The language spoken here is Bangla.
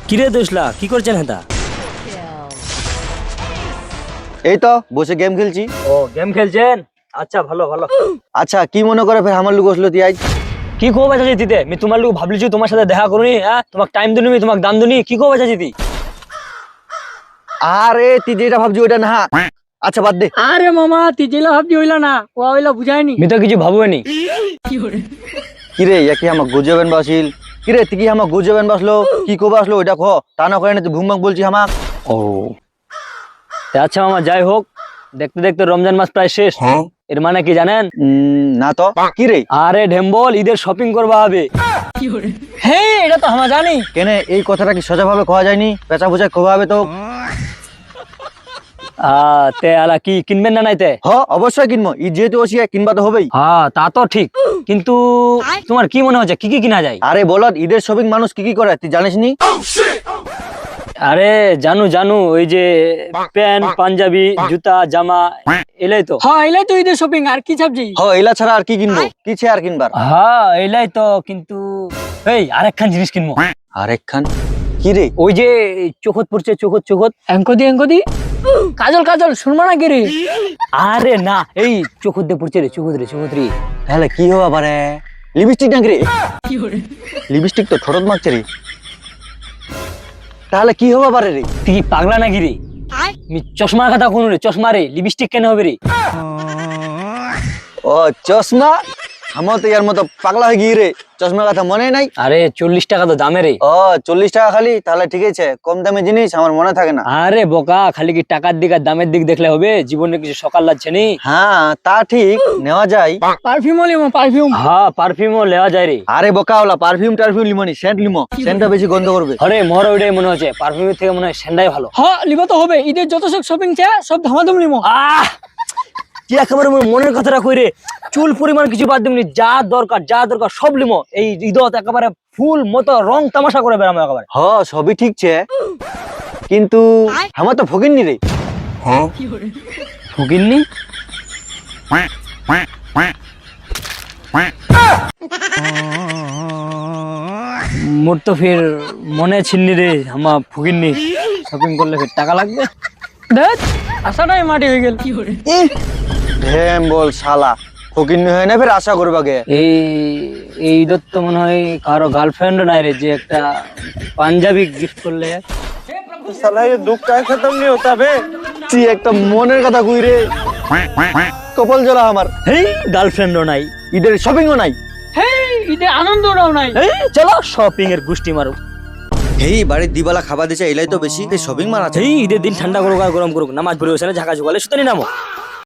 কিরে দোষলা কি করছেন হেতা? এই তো বসে গেম খেলছি। ও গেম খেলছেন? আচ্ছা ভালো ভালো। আচ্ছা কি মনে করে ফের আমার লোক আসলো তুই আজ? কি কো বাজা যেতে আমি তোমার লোক ভাবলিছি তোমার সাথে দেখা করুনি, হ্যাঁ তোমাকে টাইম দিনি আমি তোমাকে দাম দিনি, কি কো বাজা যেতি? আরে তুই যেটা ভাবছি ওইটা না। আচ্ছা বাদ দে। আরে মামা তুই যেলা ভাবছি হইলা না, ও হইলা বুঝায়নি। আমি তো কিছু ভাবুনি। কিরে কি আমার গুজবেন বাসিল? কিরে তুই কি আমার গুজবেন বাসলো? কি কবে আসলো ওইটা খ, তা না করে তুই ভুমভাং বলছি আমার। ও আচ্ছা মামা যাই হোক, দেখতে দেখতে রমজান মাস প্রায় শেষ। এর মানে কি জানেন? না তো কিরে? আরে ঢেম্বল ঈদের শপিং করবা হবে। হ্যাঁ এটা তো আমরা জানি। কেন এই কথাটা কি সোজা ভাবে কওয়া যায়নি? পেঁচা বুঝায় খোবা হবে তো। তে আলা কি কিনবেন না নাইতে? হ অবশ্যই কিনবো, ঈদ যেহেতু ওসি কিনবা তো হবেই। হ্যাঁ তা তো ঠিক, কিন্তু তোমার কি মনে হচ্ছে কি কি কিনা যায়? আরে বলত ঈদের শপিং মানুষ কি কি করে তুই জানিস নি? আরে জানু জানু, ওই যে প্যান্ট পাঞ্জাবি জুতা জামা এলাই তো। হ্যাঁ এলাই তো ঈদের শপিং, আর কি ভাবছি? হ এলা ছাড়া আর কি কিনবো? কিছে আর কিনবার? হ্যাঁ এলাই তো, কিন্তু এই আরেকখান জিনিস কিনবো। আরেকখান কি রে? ওই যে চোখত পড়ছে, চোখত চোখত। এঙ্কদি কাজল কাজল শুনবা না কি রে? আরে না, এই চোখত দিয়ে পড়ছে রে, চোখত রে, চোখত রে। তাহলে কি হওয়া পারে? লিপস্টিক নাকি রে? লিপস্টিক তো ঠোঁটত মারছে রে। তাহলে কি হওয়া পারে রে? তুই কি পাগলা নাকি রে? আমি চশমার কথা কোন রে? চশমা রে, লিপস্টিক কেন হবে রে? ও চশমা? আমার তো ইয়ার মতো পাগলা হয়ে গিয়ে রে, চশমার কথা মনে নাই। আরে 40 টাকা তো দামে রে। ও 40 টাকা খালি? তাহলে ঠিক আছে, কম দামে জিনিস আমার মনে থাকে না। আরে বোকা, খালি কি টাকার দিক আর দামের দিক দেখলে হবে? জীবনে কিছু সকাল লাগছে নি? হ্যাঁ তা ঠিক, নেওয়া যায়। Perfume limo perfume. হ্যাঁ পারফিউমও নেওয়া যায় রে। আরে বোকা ওলা পারফিউম টারফিউম লিমনি, সেন্ট লিমো, সেন্টটা বেশি গন্ধ করবে। আরে মোর ওইটাই মনে হচ্ছে, পারফিউমের থেকে মনে হয় সেন্ডাই ভালো। হ্যাঁ লিবা তো হবে, ঈদের যত সব শপিং চা সব ধামাধুম লিমো। কি একেবারে মোর মনের কথাটা কই রে, চুল পরিমাণ কিছু বাদ দিমনি, যা দরকার সব লিমো। এই ঈদত একেবারে ফুল মতো রং তামাশা করে বেরামো একেবারে। হ সবই ঠিক ছে, কিন্তু আমার তো ভগিননি রে। ফুকিননি? মোর তো ফির মনে ছিননি রে, আমার ফুকিননি। শপিং করলে ফির টাকা লাগবে। দেখ আশাটাই মাটি হয়ে গেল। ঢেম বল শালা, ফকিন্নি হয় না ফের আশা করবা গে। এই এই ঈদত তো মনে হয় কারো গার্লফ্রেন্ড নাই রে, যে একটা পাঞ্জাবি গিফট করলে। শালা ये दुख का खत्म नहीं होता बे। তুই একটা মনের কথা কই রে, কপাল জ্বলা আমার। এই গার্লফ্রেন্ডও নাই, ঈদের শপিংও নাই। হ্যাঁ ঈদে আনন্দটাও নাই। এই চলো শপিং এর গুষ্টি মারো। এই বাড়ির দিবালা খাবার দিছে এলাই তো বেশি, শপিং মারাছে। এই ঈদের দিন ঠান্ডা করুক আর গরম করুক, নামাজ পড়ে বসে না ঝাঁকা ঝুকালে সুতনি নামো।